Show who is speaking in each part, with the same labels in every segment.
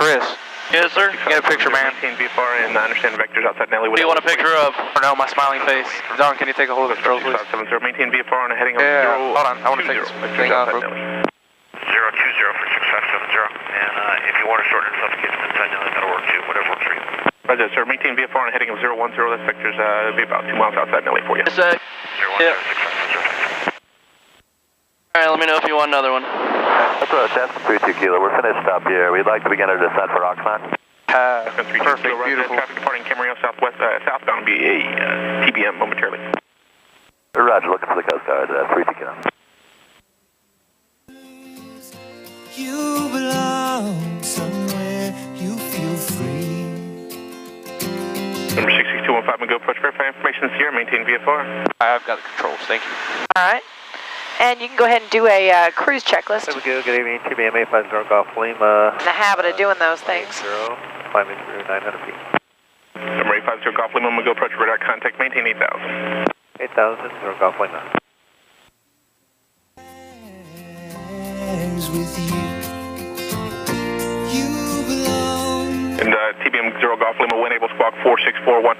Speaker 1: Chris. Yes, sir. Get a picture, man.
Speaker 2: VFR and understand vectors outside Nelly.
Speaker 1: What do you want a picture of? Or no, my smiling face. Don, can you take a hold of the controls, please?
Speaker 2: 570, maintain VFR on a heading of
Speaker 1: yeah, hold on. I want to take this picture.
Speaker 2: 020 for 6570. And if you want to shorten it up to get inside Nelly, that'll work too. Whatever works for you. Roger, sir. Maintain VFR on a heading of 010. That vector's be about 2 miles outside Nelly for you.
Speaker 1: Yes, sir.
Speaker 2: 010,
Speaker 1: yeah. Alright, let me know if you want another one.
Speaker 3: Approach, that's 32 Kilo. We're finished up here. We'd like to begin our descent for Oxnard.
Speaker 1: Perfect, beautiful.
Speaker 2: Traffic departing Camarillo southwest, southbound will be a TBM momentarily.
Speaker 3: Roger, looking for the Coast Guard, 32 Kilo.
Speaker 4: You belong somewhere, you feel free.
Speaker 2: Number 66215, go approach, verify information here, maintain VFR.
Speaker 1: I've got the controls, thank you.
Speaker 5: Alright. And you can go ahead and do a cruise checklist.
Speaker 3: There we go, good evening, TBM 850 Golf Lima.
Speaker 5: In the habit of doing those things.
Speaker 3: climbing through 900 feet.
Speaker 2: Number 850 Golf Lima, go approach, radar contact, maintain 8,000.
Speaker 3: 8,000, Golf Lima.
Speaker 4: With you, you belong.
Speaker 2: And TBM 0 Golf Lima, wind able squawk 4641.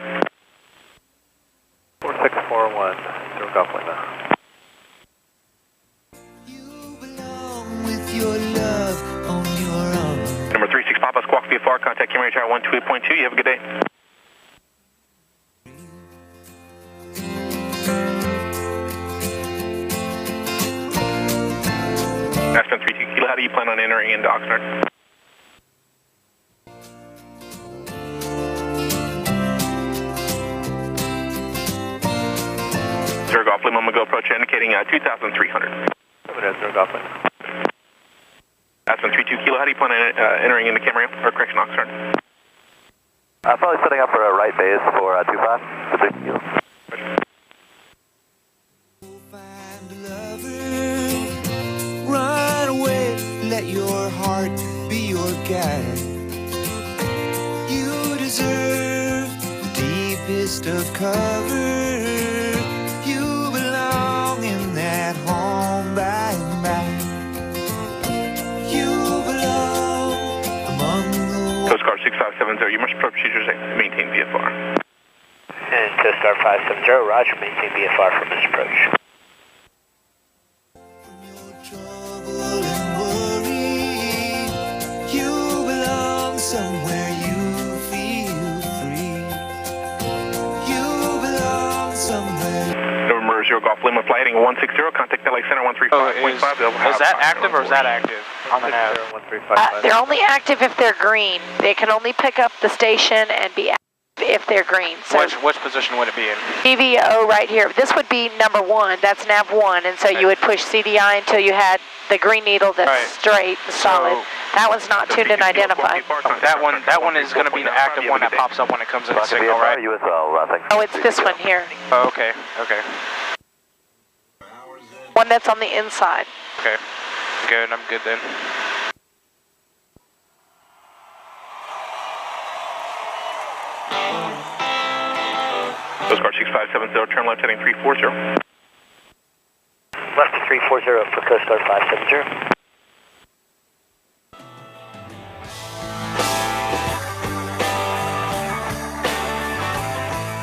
Speaker 3: 4641, 0 Golf Lima.
Speaker 4: With your love on your own.
Speaker 2: Number 36 Papa Squawk VFR, contact Camry Tower 128.2. You have a good day. Aspen 32 Kilo, how do you plan on entering into Oxnard? Zero Golf Lima, go approach indicating 2,300.
Speaker 3: Zero Golf Lima.
Speaker 2: Aspen 32 Kilo, how do you plan on entering into Camarillo, or correction, Oxnard?
Speaker 3: Probably setting up for a right base for 25, 6 Kilo.
Speaker 4: Find a lover, run away, let your heart be your guide. You deserve the deepest of cover. You belong in that home by and by.
Speaker 2: Coast Guard 6570, you must approach procedures and maintain VFR.
Speaker 3: And Coast Guard 570, roger, maintain VFR from this approach.
Speaker 4: From your trouble and worry, you belong somewhere you feel free. You belong somewhere.
Speaker 2: November 0 Golf Lima, flight heading 160, contact LA Center 135.5.
Speaker 1: Is that active or is that active on the nav?
Speaker 5: They're only active if they're green. They can only pick up the station and be active if they're green. So
Speaker 1: Which position would it be in?
Speaker 5: DVO right here. This would be number 1. That's nav 1. And so you would push CDI until you had the green needle that's straight and solid. That one's not tuned and identified.
Speaker 1: That one is going to be the active one that pops up when it comes in the signal, right?
Speaker 3: You as well, thanks.
Speaker 5: Oh, it's this one here.
Speaker 1: Oh, okay, okay.
Speaker 5: One that's on the inside.
Speaker 1: Okay, good, I'm good then.
Speaker 2: Coast Guard 6570, turn left heading 340.
Speaker 3: Left to 340 for Coast Guard 570.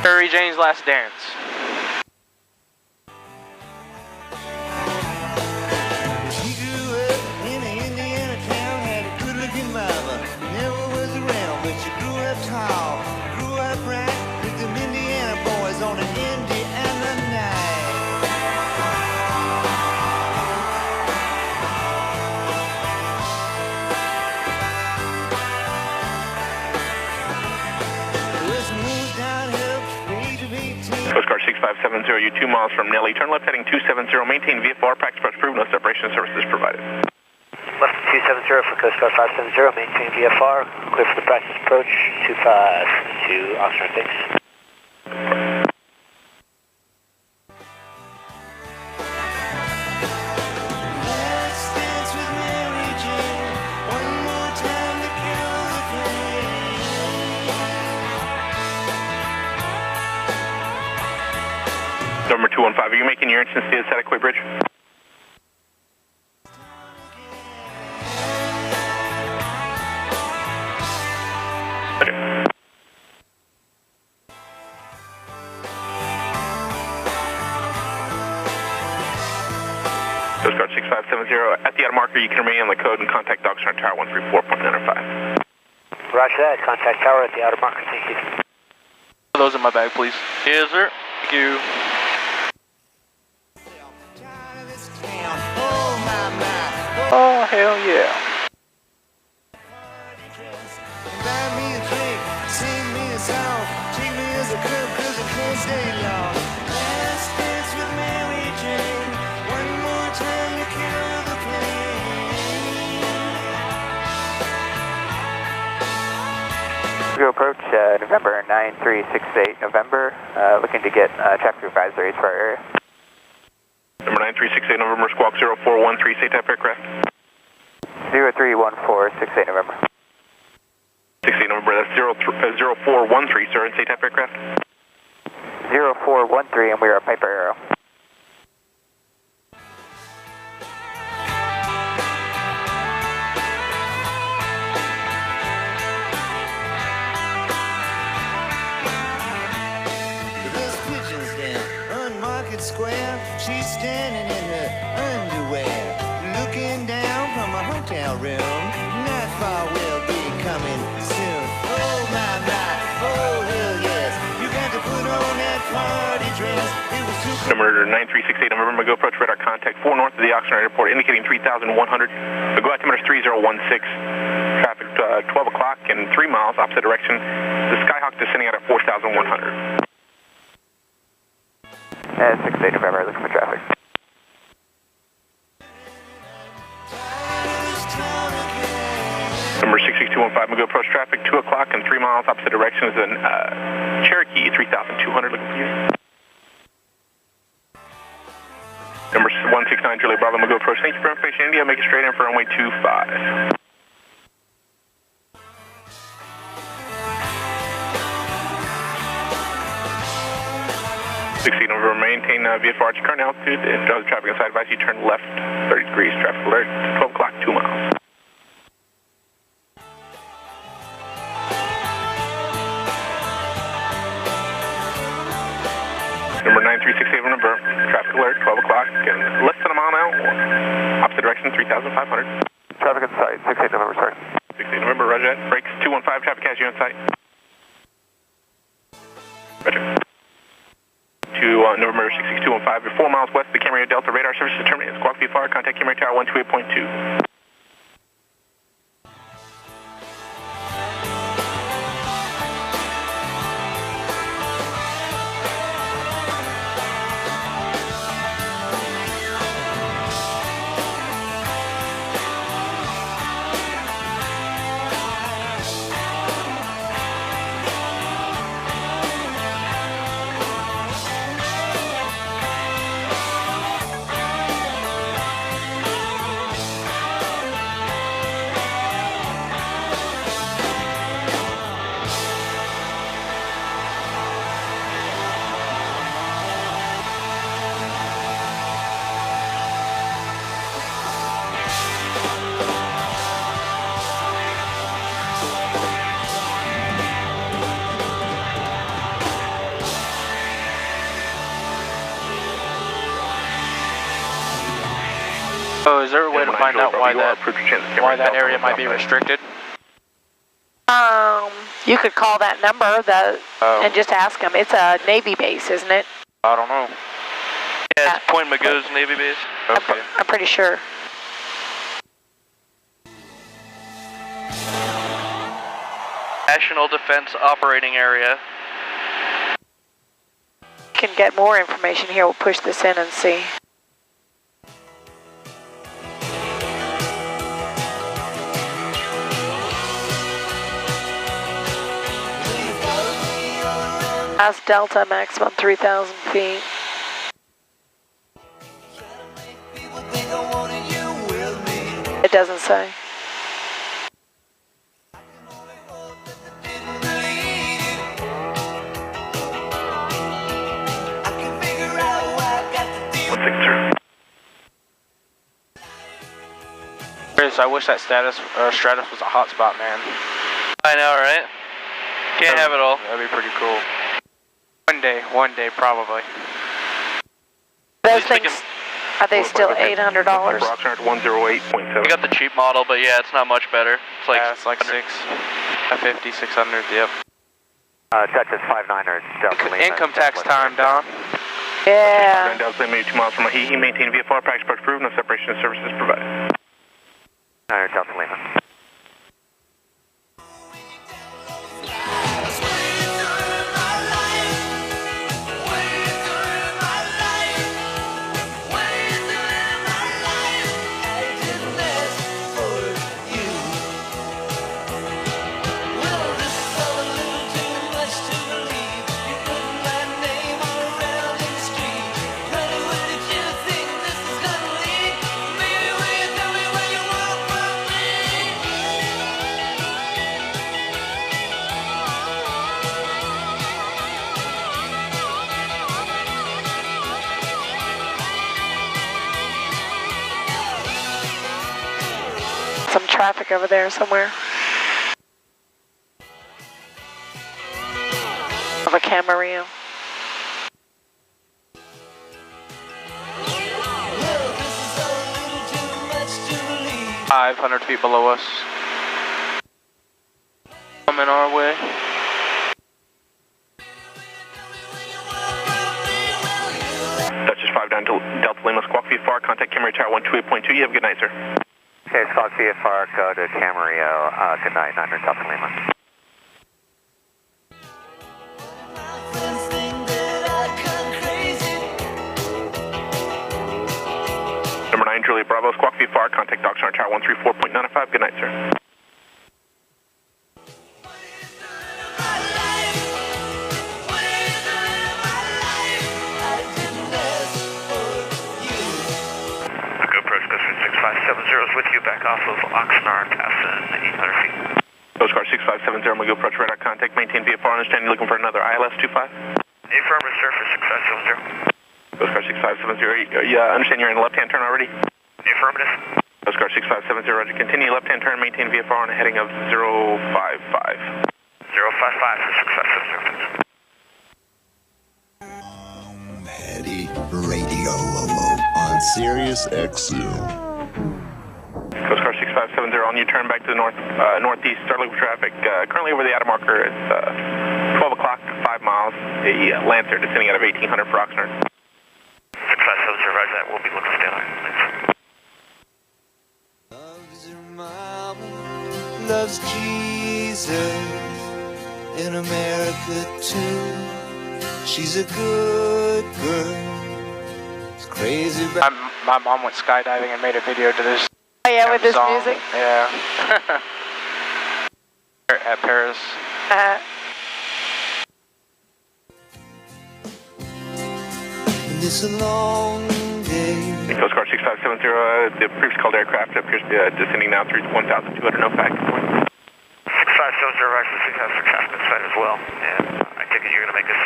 Speaker 1: Mary Jane's Last Dance.
Speaker 4: She grew up in an Indiana town, had a good-looking mama, never was around, but she grew up tall, grew up right with them Indiana boys on an Indiana night.
Speaker 2: Coast Guard 6570, you're 2 miles from Nelly. Turn left heading 270, maintain VFR, practice approach approved, no separation services provided.
Speaker 3: Left 270 for Coast Guard 570, maintain VFR, clear for the practice approach, 25 to Oxnard, thanks.
Speaker 4: Let's dance with Mary Jane, one more time to kill the pain.
Speaker 2: Number 215, are you making your entrance to the Sedequay Bridge? Coast Guard 6570. At the outer marker, you can remain on the code and contact Oxnard Tower 134.905.
Speaker 3: Roger that. Contact tower at the outer marker. Thank you.
Speaker 1: Those in my bag, please.
Speaker 6: Yes, sir.
Speaker 1: Thank you. Oh, hell yeah.
Speaker 4: Buy me a drink, sing me a song, treat me as a club 'cause I can't stay long. Last dance with Mary Jane, one more time to kill the pain.
Speaker 7: Go approach November 9368 November, looking to get traffic advisories for our area.
Speaker 2: Number 9368 November, squawk 0413, state type aircraft.
Speaker 7: 031468 November.
Speaker 2: 68 November, that's 0413, sir, and state type aircraft.
Speaker 7: 0413, and we are a Piper Arrow.
Speaker 4: There's pigeons down on Market Square. She's standing in her underwear, looking down from a hotel room. Nightfall will be coming soon. Oh my, oh hell yes. You got to put on that party dress. It was too
Speaker 2: Number 9368 November, go approach radar contact 4 north of the Oxnard Airport, indicating 3,100. The go altimeter is 3016. Traffic 12 o'clock and 3 miles opposite direction. The Skyhawk descending out at 4,100.
Speaker 7: 68 November, looking for traffic.
Speaker 2: Number 66215, go approach traffic 2 o'clock and 3 miles opposite direction is in Cherokee 3,200, looking for you. Number 169 Julie Bravo, go approach. Thank you for information, India. Make it straight in for runway 25. 16 November, maintain VFR at your current altitude. If the traffic inside advice, you turn left 30 degrees. Traffic alert, 12 o'clock, 2 miles. Number 9368 November, traffic alert, 12 o'clock, and less than a mile now. Opposite direction, 3,500.
Speaker 7: Traffic inside, 68 November, sorry.
Speaker 2: 68 November, roger that. Brakes 215, traffic has you in sight. Roger. To November 66215, 4 miles west of the Camarillo Delta radar service is terminated. Squawk VFR, contact Camarillo Tower 128.2.
Speaker 1: Oh, is there a way to find out why that area might be restricted?
Speaker 5: You could call that number and just ask them. It's a Navy base, isn't it?
Speaker 1: I don't know.
Speaker 6: Yeah, it's Point Magoo's Navy base.
Speaker 1: Okay.
Speaker 5: I'm pretty sure.
Speaker 6: National Defense Operating Area.
Speaker 5: Can get more information here. We'll push this in and see. As Delta, maximum 3,000 feet. It doesn't say.
Speaker 1: Chris, I wish that Stratus was a hotspot, man.
Speaker 6: I know, right? Can't have it all.
Speaker 1: That'd be pretty cool. One day, probably.
Speaker 5: Those things, Are they still $800?
Speaker 2: Oxnard 108.7.
Speaker 6: We got the cheap model, but yeah, it's not much better. It's like,
Speaker 1: yeah, it's like 550, 600, yep.
Speaker 7: Dutch is 59er, Delta Lima.
Speaker 1: Income tax time, Don.
Speaker 5: Yeah.
Speaker 2: Delta Lima, 2 miles from Mahee, maintain VFR, practice approach approved, no separation of services provided.
Speaker 7: Delta Lima.
Speaker 5: Some traffic over there somewhere. Of a Camarillo.
Speaker 1: Well, 500 feet below us. Coming our way.
Speaker 2: Dutch is 5 down to Delta Lima, squawk VFR, contact Camry Tower 128.2. You have a good night, sir.
Speaker 7: Okay, squawk VFR, go to Camarillo. Good night, 900 Delta Lima.
Speaker 2: Number 9, Julia Bravo, squawk VFR, contact Oxnard Tower 134.95. Good night, sir. GoPro Coast 6570 is with you, back off of Oxnard, passing 800 feet. Coast Guard 6570, I'm going to go approach radar contact, maintain VFR, understand you're looking for another ILS 25? Affirmative, sir, for 6570. Coast Guard 6570, yeah, understand you're in the left-hand turn already? Affirmative. Coast Guard 6570, roger, continue left-hand turn, maintain VFR on a heading of 055. 055 for 6570.
Speaker 4: Maddie Radio on Sirius XM.
Speaker 2: Coast Guard 6570 on your turn back to the northeast, start looking for traffic. Currently over the outer marker, it's 12 o'clock, 5 miles. A Lancer descending out of 1800 for Oxnard. 6570, roger that. We'll be looking to stay on.
Speaker 4: Loves her mama, loves Jesus, in America too. She's a good girl. It's crazy about.
Speaker 1: My mom went skydiving and made a video to this.
Speaker 5: Oh yeah, with this
Speaker 1: song.
Speaker 5: music?
Speaker 1: Yeah. At Paris.
Speaker 4: It's a long day.
Speaker 2: Coast Guard 6570, the previous called aircraft appears to be descending now through 1,200, no back. 6570, right, 656 traffic inside as well. And I take it you're going to make us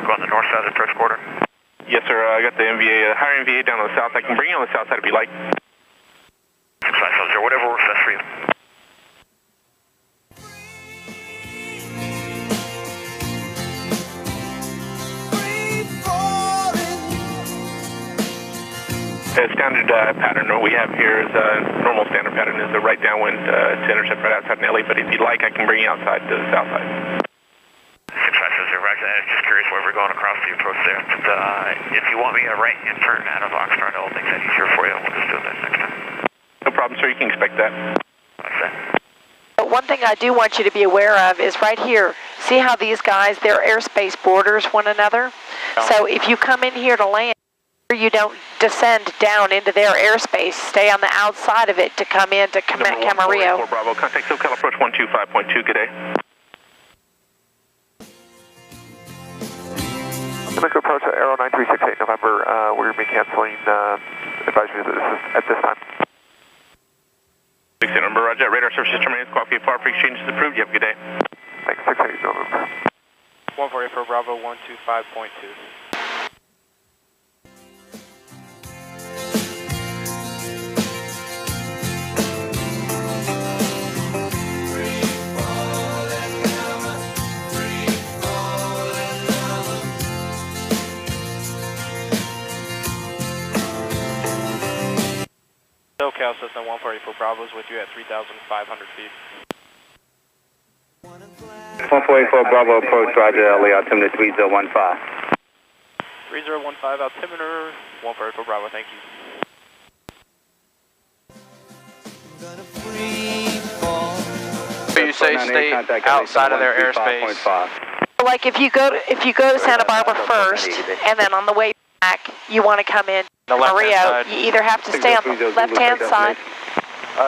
Speaker 2: go on the north side of the approach quarter? Yes, sir. I got the MVA, higher MVA down on the south. I can bring you on the south side if you like. 6570, whatever works best for you. The standard pattern we have here is normal standard pattern is a right downwind to intercept right outside Nelly, but if you'd like, I can bring you outside to the south side. 6570, right. I was just curious where we're going across the approach there. But, if you want me a right-hand turn out of Oxnard, I'll make that easier for you. We'll just do that next time. No problem, sir. You can expect that. Like that.
Speaker 5: But one thing I do want you to be aware of is right here. See how these guys, their airspace borders one another? Oh. So if you come in here to land, you don't descend down into their airspace. Stay on the outside of it to come in to Camarillo.
Speaker 2: Bravo, contact SoCal approach 125.2. Good day.
Speaker 7: Make approach Aero 9368 November. We're going to be canceling advisory at this time.
Speaker 2: 68 number, roger. Radar services terminated. Squawk VFR pre-exchange is approved. You have a good day.
Speaker 7: Thanks, 68 November.
Speaker 1: 148 for Bravo 125.2. SoCal Cessna 144 Bravo's with you at 3,500 feet.
Speaker 8: 144 Bravo approach, Roger, LA altimeter 3015.
Speaker 1: 3015 altimeter 144 Bravo, thank you. So you say stay outside of their airspace.
Speaker 5: Like if you go to Santa Barbara first, and then on the way back, you want to come in
Speaker 1: The left-hand
Speaker 5: Rio,
Speaker 1: side.
Speaker 5: you either have to stay on the left-hand side,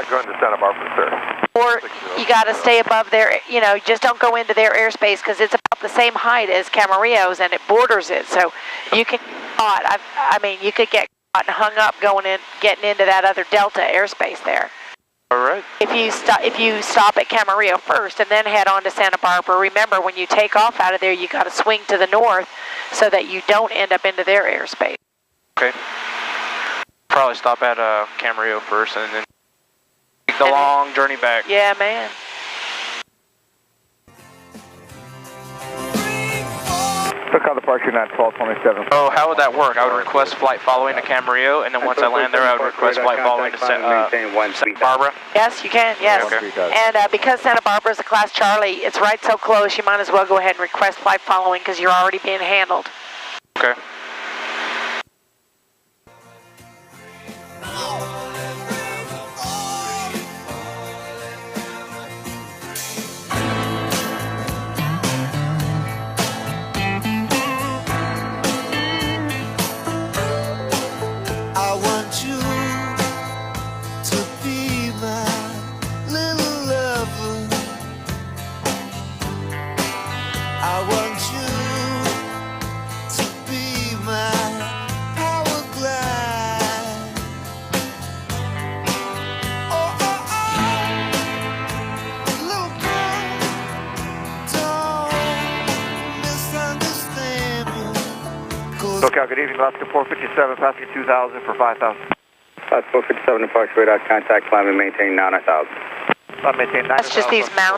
Speaker 2: Going to Santa Barbara, sir.
Speaker 5: or you got to stay above their, you know, just don't go into their airspace because it's about the same height as Camarillo's and it borders it. So you can get caught. I mean, you could get caught and hung up getting into that other Delta airspace there.
Speaker 1: All right.
Speaker 5: If you stop at Camarillo first and then head on to Santa Barbara, remember when you take off out of there, you got to swing to the north so that you don't end up into their airspace.
Speaker 1: Okay. Probably stop at Camarillo first and then take the long journey back.
Speaker 5: Yeah, man.
Speaker 2: Took out the departure 91227.
Speaker 1: Oh, how would that work? I would request flight following to Camarillo, and then once I land there, I would request flight following to Santa Barbara.
Speaker 5: Yes, you can, yes.
Speaker 1: Okay.
Speaker 5: And because Santa Barbara is a Class Charlie, it's right so close, you might as well go ahead and request flight following because you're already being handled.
Speaker 1: Okay.
Speaker 4: I want you to be my little lover. I want you to be my power glide. Oh, oh, oh, little girl, don't misunderstand me. 'Cause
Speaker 2: SoCal, good evening, Alaska 457, passenger 2000 for 5,000.
Speaker 8: That's 457 departure radar contact, climb and maintain 9,000.
Speaker 2: Maintain 9,000.
Speaker 5: That's just these mountains.